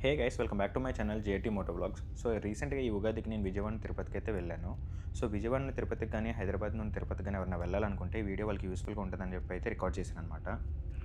Hey guys, welcome back to my channel JT moto vlogs. So రీసెంట్గా ఈ ఉగాదికి నేను విజయవాడ నుండి తిరుపతికి అయితే వెళ్ళాను. సో విజయవాడ నుండి తిరుపతికి కానీ, హైదరాబాద్ నుండి తిరుపతికి కానీ ఎవరైనా వెళ్ళాలనుకుంటే ఈ వీడియో వాళ్ళకి యూస్ఫుల్గా ఉంటుందని చెప్పి అయితే రికార్డ్ చేశాను అనమాట.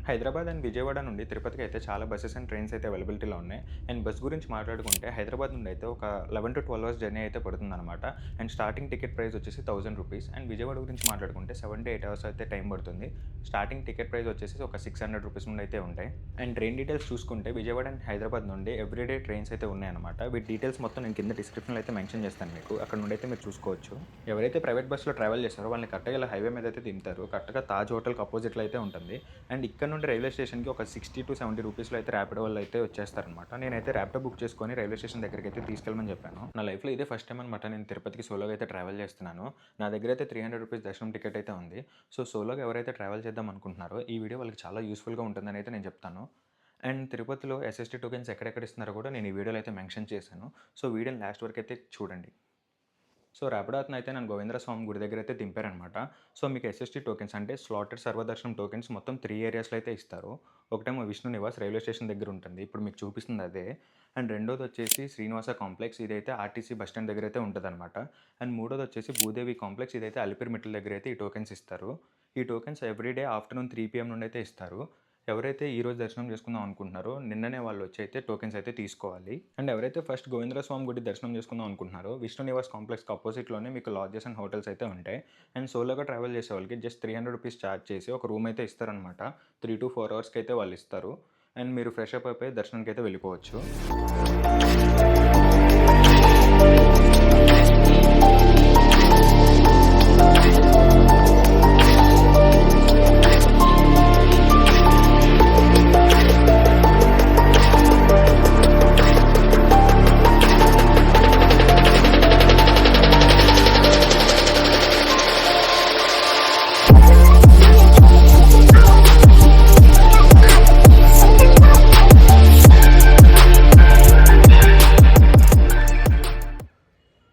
హైదరాబాద్ అండ్ విజయవాడ నుండి తిరుపతికి అయితే చాలా బస్సెస్ అండ్ ట్రైన్స్ అయితే అవైలబిలిటీలో ఉన్నాయి. అండ్ బస్ గురించి మాట్లాడుకుంటే హైదరాబాద్ నుండి అయితే ఒక 11 to 12 అవర్స్ జర్నీ అయితే పడుతుందన్నమాట. అండ్ స్టార్టింగ్ టికెట్ ప్రైస్ వచ్చేసి 1000 రూపీస్. అండ్ విజయవాడ గురించి మాట్లాడుకుంటే 7 to 8 అవర్స్ అయితే టైం పడుతుంది. స్టార్టింగ్ టికెట్ ప్రైస్ వచ్చేసి ఒక 600 రూపీస్ నుండి అయితే ఉంటాయి. అండ్ ట్రైన్ డీటెయిల్స్ చూసుకుంటే విజయవాడ అండ్ హైదరాబాద్ నుండి ఎవ్రీడే ట్రైన్స్ అయితే ఉన్నాయన్నమాట. వీటి డీటెయిల్స్ మొత్తం నేను కింద డిస్క్రిప్షన్లో అయితే మెన్షన్ చేస్తాను మీకు. అక్కడ నుండి అయితే మీరు చూసుకోవచ్చు. ఎవరైతే ప్రైవేట్ బస్సులో ట్రావెల్ చేస్తారో వాళ్ళని కరెక్ట్గా ఇలా హైవే మీద అయితే దింపుతారు. కరెక్ట్గా తాజ్ హోటల్కి అపోజిట్లో అయితే ఉంటుంది. అండ్ ఇక్కడ నుండి రైల్వే స్టేషన్కి ఒక 60 to 70 రూపీస్లో అయితే ర్యాపిడో వాళ్ళు అయితే వచ్చేస్తారనమాట. నేనైతే ర్యాపిడో బుక్ చేసుకొని రైల్వే స్టేషన్ దగ్గరికి అయితే తీసుకెళ్ళమని చెప్పాను. నా లైఫ్లో ఇదే ఫస్ట్ టైం అనమాట నేను తిరుపతికి సోలోగా అయితే ట్రావెల్ చేస్తున్నాను. నా దగ్గర అయితే 300 రూపీస్ దర్శనం టికెట్ అయితే ఉంది. సో సోలోగా ఎవరైతే ట్రావెల్ చేద్దాం అనుకుంటున్నారో ఈ వీడియో వాళ్ళకి చాలా యూస్ఫుల్గా ఉంటుందని అయితే నేను చెప్తాను. అండ్ తిరుపతిలో ఎస్ఎస్టీ టోకెన్స్ ఎక్కడెక్కడ ఇస్తున్నారో కూడా నేను ఈ వీడియోలో అయితే మెన్షన్ చేశాను. సో వీడియోని లాస్ట్ వరకు అయితే చూడండి. సో ర్యాపిడో అతను అయితే నన్ను గోవిందర స్వామి గుడి దగ్గర అయితే దింపారనమాట. సో మీకు ఎస్ఎస్టీ టోకెన్స్ అంటే స్లాటెడ్ సర్వదర్శనం టోకెన్స్ మొత్తం 3 ఏరియాస్లో అయితే ఇస్తారు. ఒకటేమో విష్ణు నివాస్ రైల్వే స్టేషన్ దగ్గర ఉంటుంది, ఇప్పుడు మీకు చూపిస్తుంది అదే. అండ్ రెండోది వచ్చేసి శ్రీనివాస కాంప్లెక్స్, ఇదైతే ఆర్టీసీ బస్ స్టాండ్ దగ్గర అయితే ఉంటుందన్నమాట. అండ్ మూడోది వచ్చేసి భూదేవి కాంప్లెక్స్, ఇదైతే అలిపిరి మెట్ల దగ్గర అయితే ఈ టోకెన్స్ ఇస్తారు. ఈ టోకెన్స్ ఎవ్రీడే ఆఫ్టర్నూన్ 3 PM నుండి అయితే ఇస్తారు. ఎవరైతే ఈరోజు దర్శనం చేసుకుందాం అనుకుంటున్నారో నిన్ననే వాళ్ళు వచ్చి అయితే టోకెన్స్ అయితే తీసుకోవాలి. అండ్ ఎవరైతే ఫస్ట్ గోవిందర స్వామి గుడి దర్శనం చేసుకుందాం అనుకుంటున్నారో విష్ణు నివాస్ కాంప్లెక్స్కి అపోజిట్లోనే మీకు లాడ్జెస్ అండ్ హోటల్స్ అయితే ఉంటాయి. అండ్ సోలోగా ట్రావెల్ చేసే వాళ్ళకి జస్ట్ 300 రూపీస్ ఛార్జ్ చేసి ఒక రూమ్ అయితే ఇస్తారనమాట. 3 to 4 అవర్స్కి అయితే వాళ్ళు ఇస్తారు. అండ్ మీరు ఫ్రెష్ అప్ అయిపోయి దర్శనానికి అయితే వెళ్ళిపోవచ్చు.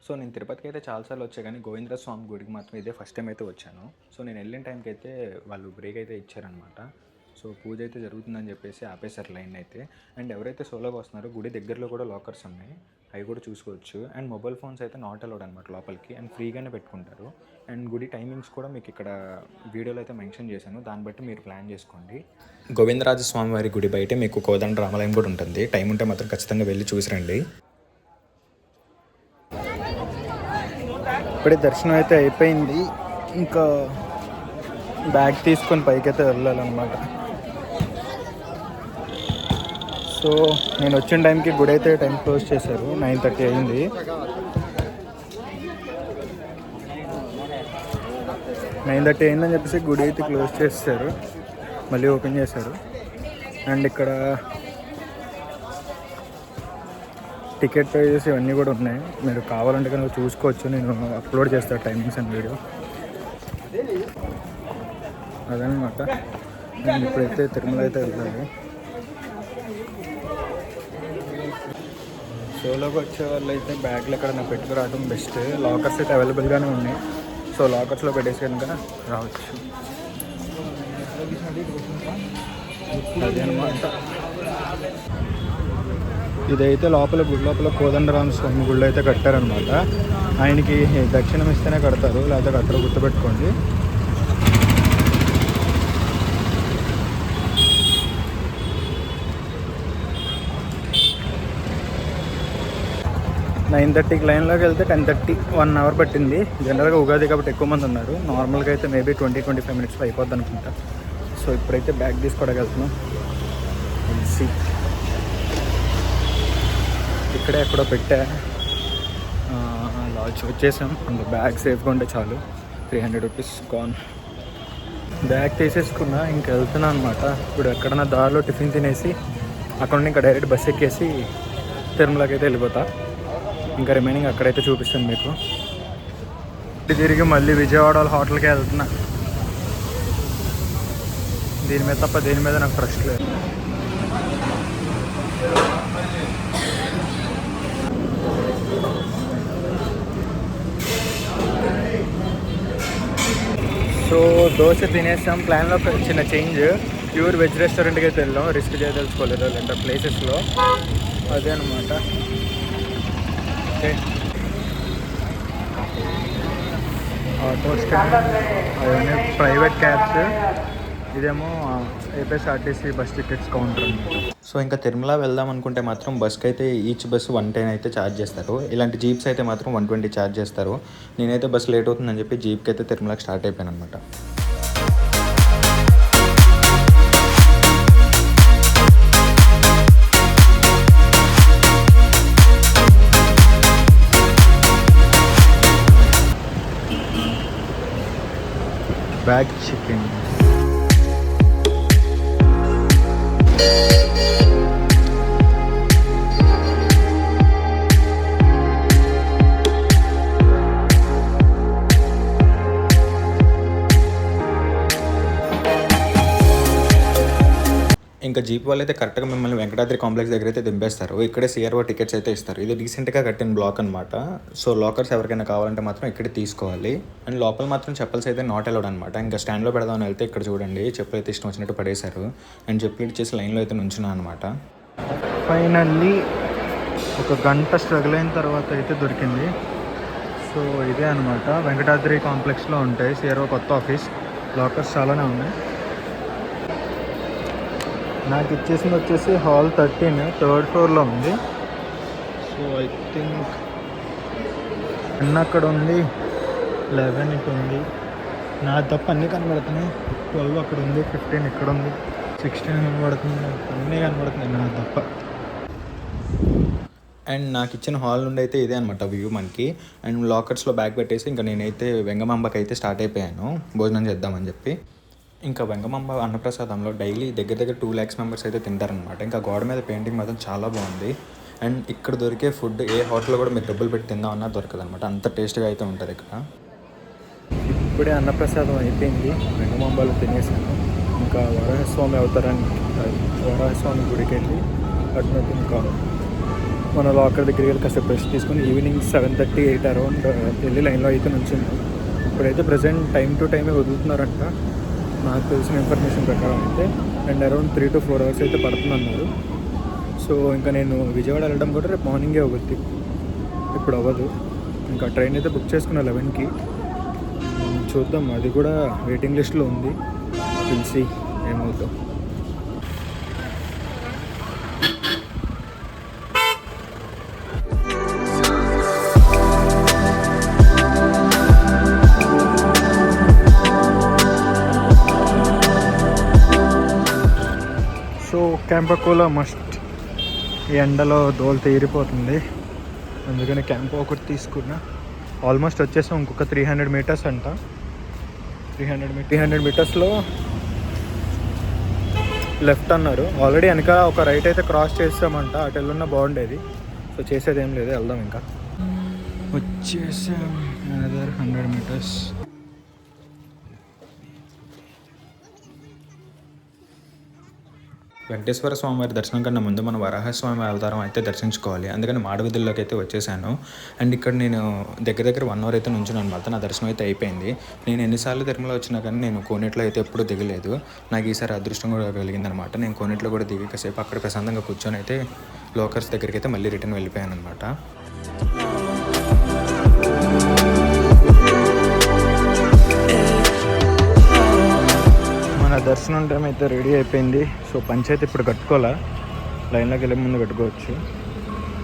సో నేను తిరుపతికి అయితే చాలాసార్లు వచ్చా, కానీ గోవిందర స్వామి గుడికి మాత్రం ఇదే ఫస్ట్ టైం అయితే వచ్చాను. సో నేను వెళ్ళిన టైంకి అయితే వాళ్ళు బ్రేక్ అయితే ఇచ్చారనమాట. సో పూజ అయితే జరుగుతుందని చెప్పేసి ఆపేశారు లైన్ అయితే. అండ్ ఎవరైతే సోలోగా వస్తున్నారో గుడి దగ్గరలో కూడా లాకర్స్ ఉన్నాయి, అవి కూడా చూసుకోవచ్చు. అండ్ మొబైల్ ఫోన్స్ అయితే నాట్ అలౌడ్ అనమాట లోపలికి, అండ్ ఫ్రీగానే పెట్టుకుంటారు. అండ్ గుడి టైమింగ్స్ కూడా మీకు ఇక్కడ వీడియోలో అయితే మెన్షన్ చేశాను, దాన్ని బట్టి మీరు ప్లాన్ చేసుకోండి. గోవిందరాజ స్వామి వారి గుడి బయట మీకు కోదండ రామాలయం కూడా ఉంటుంది. టైం ఉంటే మాత్రం ఖచ్చితంగా వెళ్ళి చూసిరండి. ఇప్పుడే దర్శనం అయితే అయిపోయింది, ఇంకా బ్యాగ్ తీసుకొని పైకైతే వెళ్ళాలన్నమాట. సో నేను వచ్చిన టైంకి గుడి అయితే టైం క్లోజ్ చేశారు, 9:30 అయింది. 9:30 అయిందని చెప్పేసి గుడి అయితే క్లోజ్ చేశారు, మళ్ళీ ఓపెన్ చేశారు. అండ్ ఇక్కడ టికెట్ ప్రైజెస్ ఇవన్నీ కూడా ఉన్నాయి, మీరు కావాలంటే కనుక చూసుకోవచ్చు. నేను అప్లోడ్ చేస్తాను టైమింగ్స్ అండ్ వీడియో అదనమాట. నేను ఇప్పుడైతే తిరుమల అయితే వెళ్తాను. సోలోకి వచ్చే వాళ్ళు అయితే బ్యాగ్లు ఎక్కడైనా పెట్టుకురావడం బెస్ట్. లాకర్స్ అయితే అవైలబుల్గానే ఉన్నాయి, సో లాకర్స్లో పెట్టేసి కనుక రావచ్చు. అదే అనమాట. ఇదైతే లోపల గుడి లోపల కోదండరామ స్వామి గుళ్ళు అయితే కట్టారనమాట. ఆయనకి దక్షిణం ఇస్తేనే కడతారు, లేకపోతే కట్టరు, గుర్తుపెట్టుకోండి. నైన్ 9:30కి లైన్లోకి వెళ్తే 10:30, 1 అవర్ పట్టింది. జనరల్గా ఉగాది కాబట్టి ఎక్కువ మంది ఉన్నారు, నార్మల్గా అయితే మేబీ 20-25 మినిట్స్లో అయిపోద్ది అనుకుంటా. సో ఇప్పుడైతే బ్యాగ్ తీసుకోవడానికి వెళ్తున్నాం. ఇక్కడే ఎక్కడో పెట్టా లాడ్జ్ వచ్చేసాం. ఇంకా బ్యాగ్ సేఫ్గా ఉంటే చాలు. 300 రూపీస్ కాన్. బ్యాగ్ తీసేసుకున్నా, ఇంకా వెళ్తున్నా అనమాట. ఇప్పుడు ఎక్కడన్నా దారిలో టిఫిన్ తినేసి అక్కడ నుండి ఇంకా డైరెక్ట్ బస్ ఎక్కేసి తిరుమలకి అయితే వెళ్ళిపోతా. ఇంకా రిమైనింగ్ అక్కడైతే చూపిస్తాను మీకు. తిరిగి మళ్ళీ విజయవాడ హోటల్కి వెళ్తున్నా. దీని మీద తప్ప దేని మీద నాకు ట్రస్ట్ లేదు. సో దోశ తినేసాం. ప్లాన్లో చిన్న చేంజ్, ప్యూర్ వెజ్ రెస్టారెంట్కి అయితే వెళ్ళాం. రిస్క్ చేయదలుచుకోలేదు అంటే ప్లేసెస్లో. అదే అనమాట. ఓకే, ఆటో స్టాండ్, అవన్నీ ప్రైవేట్ క్యాబ్స్, ఇదేమో ఏపీఎస్ఆర్టీసీ బస్ టికెట్స్ కౌంటర్ అనమాట. సో ఇంకా తిరుమల వెళ్దాం అనుకుంటే మాత్రం బస్కి అయితే ఈచ్ బస్సు 110 అయితే ఛార్జ్ చేస్తారు. ఇలాంటి జీప్స్ అయితే మాత్రం 120 ఛార్జ్ చేస్తారు. నేనైతే బస్ లేట్ అవుతుందని చెప్పి జీప్కి అయితే తిరుమలకి స్టార్ట్ అయిపోయాను అనమాట. బ్యాగ్ చికెన్, ఇంకా జీప్ వాళ్ళు అయితే కరెక్ట్గా మిమ్మల్ని వెంకటాద్రి కాంప్లెక్స్ దగ్గర అయితే దింపేస్తారు. ఇక్కడే సిఆర్ఓ టికెట్స్ అయితే ఇస్తారు. ఇది రీసెంట్గా కట్టిన బ్లాక్ అనమాట. సో లాకర్స్ ఎవరికైనా కావాలంటే మాత్రం ఇక్కడే తీసుకోవాలి. అండ్ లోపల మాత్రం చెప్పల్స్ అయితే నాట్ అలౌడ్ అనమాట. ఇంకా స్టాండ్లో పెడదామని వెళ్తే ఇక్కడ చూడండి చెప్పులు అయితే ఇష్టం వచ్చినట్టు పడేశారు. అండ్ చెప్పులు ఇచ్చేసి లైన్లో అయితే నుంచున్నా అనమాట. ఫైనల్లీ ఒక గంట స్ట్రగుల్ అయిన తర్వాత అయితే దొరికింది. సో ఇదే అనమాట, వెంకటాద్రి కాంప్లెక్స్లో ఉంటాయి సిఆర్ఓ కొత్త ఆఫీస్. లాకర్స్ చాలానే ఉన్నాయి. నాకు ఇచ్చేసింది వచ్చేసి హాల్ 13, 3rd ఫ్లోర్లో ఉంది. సో ఐ థింక్ అక్కడ ఉంది, 11 ఇటు ఉంది, నా తప్ప అన్నీ కనబడుతున్నాయి. 12 అక్కడ ఉంది, 15 ఇక్కడ ఉంది, 16 కనబడుతుంది, అన్నీ కనబడుతున్నాయి నా తప్ప. అండ్ నాకు ఇచ్చిన హాల్ నుండి అయితే ఇదే అనమాట వ్యూ మనకి. అండ్ లాకర్స్లో బ్యాగ్ పెట్టేసి ఇంకా నేనైతే వెంగమాంబకి అయితే స్టార్ట్ అయిపోయాను భోజనం చేద్దామని చెప్పి. ఇంకా వెంగమాంబ అన్నప్రసాదంలో డైలీ దగ్గర 2 lakhs మెంబర్స్ అయితే తింటారనమాట. ఇంకా గోడ మీద పెయింటింగ్ మాత్రం చాలా బాగుంది. అండ్ ఇక్కడ దొరికే ఫుడ్ ఏ హోటల్లో కూడా మీరు డబ్బులు పెట్టి తిందాం అన్నా దొరకదు అనమాట. అంత టేస్ట్గా అయితే ఉంటుంది ఇక్కడ. ఇప్పుడే అన్నప్రసాదం అయిపోయింది, వెంగమాంబలో తినేసాను. ఇంకా వరాహస్వామి వరాహస్వామి గుడికి వెళ్ళి అట్లా ఇంకా మన లాకర్ దగ్గరికి వెళ్ళి కాసేపు రెస్ట్ తీసుకుని ఈవినింగ్ 7:30, 8 అరౌండ్ వెళ్ళి లైన్లో అయితే నుంచింది. ఇప్పుడైతే ప్రజెంట్ టైం టు టైమే వదులుతున్నారంట నాకు తెలిసిన ఇన్ఫర్మేషన్ ప్రకారం అయితే. అండ్ అరౌండ్ 3 to 4 hours అయితే పడుతుందన్నారు. సో ఇంకా నేను విజయవాడ వెళ్ళడం కూడా రేపు మార్నింగే అవుద్ది, ఇప్పుడు అవ్వదు. ఇంకా ట్రైన్ అయితే బుక్ చేసుకున్న 11కి. చూద్దాం, అది కూడా వెయిటింగ్ లిస్ట్లో ఉంది, తెలిసి ఏమవుతుందో. సో క్యాంపకోలా మస్ట్, ఈ ఎండలో దోలు తీరిపోతుంది, అందుకని క్యాంపో ఒకటి తీసుకున్నా. ఆల్మోస్ట్ వచ్చేసాం, ఇంకొక 300 meters అంట. 300 మీటర్స్లో లెఫ్ట్ అన్నారు. ఆల్రెడీ వెనక ఒక రైట్ అయితే క్రాస్ చేసామంట, అటు వెళ్ళున్నా బాగుండేది. సో చేసేది ఏం లేదు, వెళ్దాం. ఇంకా వచ్చేసాం, అనదర్ 100 meters. వెంకటేశ్వర స్వామి వారి దర్శనం కన్నా ముందు మనం వరాహస్వామి అవతారం అయితే దర్శించుకోవాలి. అందుకని మాడవీధుల్లోకి అయితే వచ్చేసాను. అండ్ ఇక్కడ నేను దగ్గర 1 hour అయితే నుంచున్నాను అనమాట. నా దర్శనం అయితే అయిపోయింది. నేను ఎన్నిసార్లు తిరుమల వచ్చినా కానీ నేను కోనేట్లో అయితే ఎప్పుడూ దిగలేదు. నాకు ఈసారి అదృష్టం కూడా కలిగిందనమాట. నేను కోనేట్లో కూడా దిగి కాసేపు అక్కడ ప్రశాంతంగా కూర్చొని అయితే లోకర్స్ దగ్గరికి అయితే మళ్ళీ రిటర్న్ వెళ్ళిపోయాను అనమాట. మన దర్శనం టైం అయితే రెడీ అయిపోయింది. సో పంచాయతీ ఇప్పుడు కట్టుకోవాలా, లైన్లోకి వెళ్ళే ముందు కట్టుకోవచ్చు.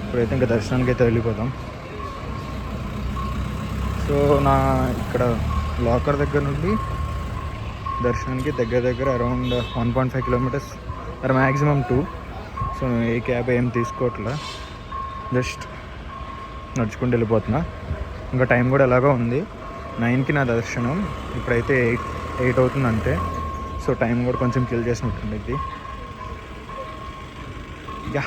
ఇప్పుడైతే ఇంకా దర్శనానికి అయితే వెళ్ళిపోదాం. సో నా ఇక్కడ లాకర్ దగ్గర నుండి దర్శనానికి దగ్గర around 1.5 kilometers or maximum 2. So నేను ఏ క్యాబ్ ఏం తీసుకోవట్లా, జస్ట్ నడుచుకుంటూ వెళ్ళిపోతున్నా. ఇంకా టైం కూడా ఎలాగో ఉంది, 9కి నా దర్శనం, ఇప్పుడైతే 8 అవుతుందంటే. సో టైం కూడా కొంచెం కిల్ చేసినట్టుండేది. యా,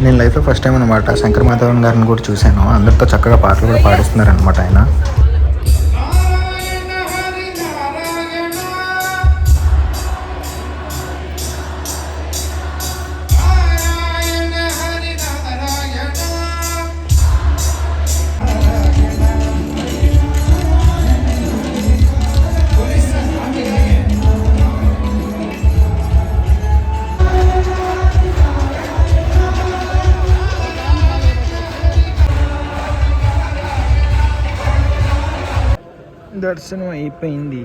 నేను లైఫ్లో ఫస్ట్ టైం అనమాట శంకర్ మాధవన్ గారిని కూడా చూశాను. అందరితో చక్కగా పాటలు కూడా పాడిస్తున్నారు అనమాట ఆయన. దర్శనం అయిపోయింది.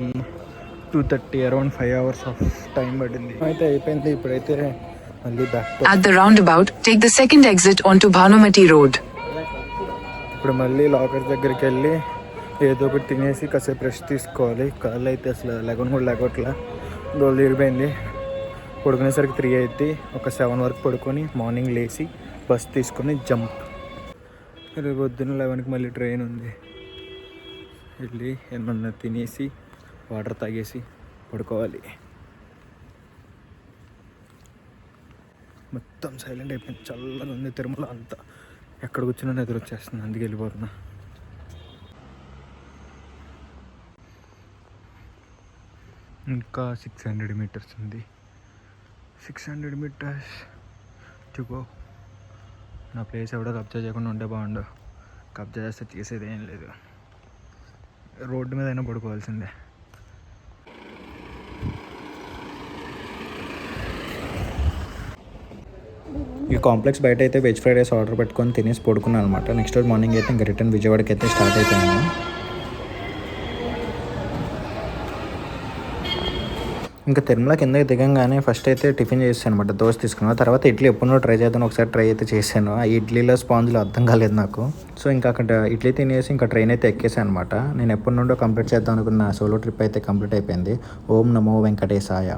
2:30 అరౌండ్ 5 hours ఆఫ్ టైం పడింది. అయితే అయిపోయింది. ఇప్పుడైతే మళ్ళీ back to At the roundabout, take the second exit onto Bhanumati Road. ఇప్పుడు మళ్ళీ లాకర్ దగ్గరికి వెళ్ళి ఏదో ఒకటి తినేసి కాసేపు రెస్ట్ తీసుకోవాలి. కాళ్ళు అయితే అసలు లేగట్లా దోళ్ళు తిరిగిపోయింది. పడుకునేసరికి 3 అయితే ఒక 7 వరకు పడుకొని మార్నింగ్ లేచి బస్ తీసుకొని జంప్. రేపు పొద్దున్న 11కి మళ్ళీ ట్రైన్ ఉంది. వెళ్ళి ఏమన్నా తినేసి వాటర్ తాగేసి పడుకోవాలి. మొత్తం సైలెంట్ అయిపోయింది. చల్లగా ఉంది తిరుమల అంతా. ఎక్కడ కూర్చున్నా నిద్ర వచ్చేస్తుంది. అందుకే వెళ్ళిపోతున్నా. ఇంకా 600 meters ఉంది. 600 meters టు గో. నా ప్లేస్ ఎవడో కబ్జా చేయకుండా ఉంటే బాగుండు. కబ్జా చేస్తే చేసేది ఏం లేదు. రోడ్డు మీద అయినా పడుకోవాల్సిందే. ఈ కాంప్లెక్స్ బయట అయితే వెజ్ ఫ్రైడ్ రైస్ ఆర్డర్ పెట్టుకొని తినేసి పడుకున్నాను అనమాట. నెక్స్ట్ రోజు మార్నింగ్ అయితే ఇంకా రిటర్న్ విజయవాడకి అయితే స్టార్ట్ అయిపోయాను. ఇంకా తిరుమల కిందకి దిగంగానే ఫస్ట్ అయితే టిఫిన్ చేసాను అనమాట. దోశ తీసుకున్నాను. తర్వాత ఇడ్లీ ఎప్పుడో ట్రై చేద్దాను. ఒకసారి ట్రై అయితే చేశాను. ఆ ఇడ్లీలో స్పాంజ్లో అర్థం కాలేదు నాకు. సో ఇంకా అక్కడ ఇడ్లీ తినేసి ఇంకా ట్రైన్ అయితే ఎక్కేసాను అనమాట. నేను ఎప్పటి నుండో కంప్లీట్ చేద్దాం అనుకున్న సోలో ట్రిప్ అయితే కంప్లీట్ అయిపోయింది. ఓం నమో వెంకటేశాయ.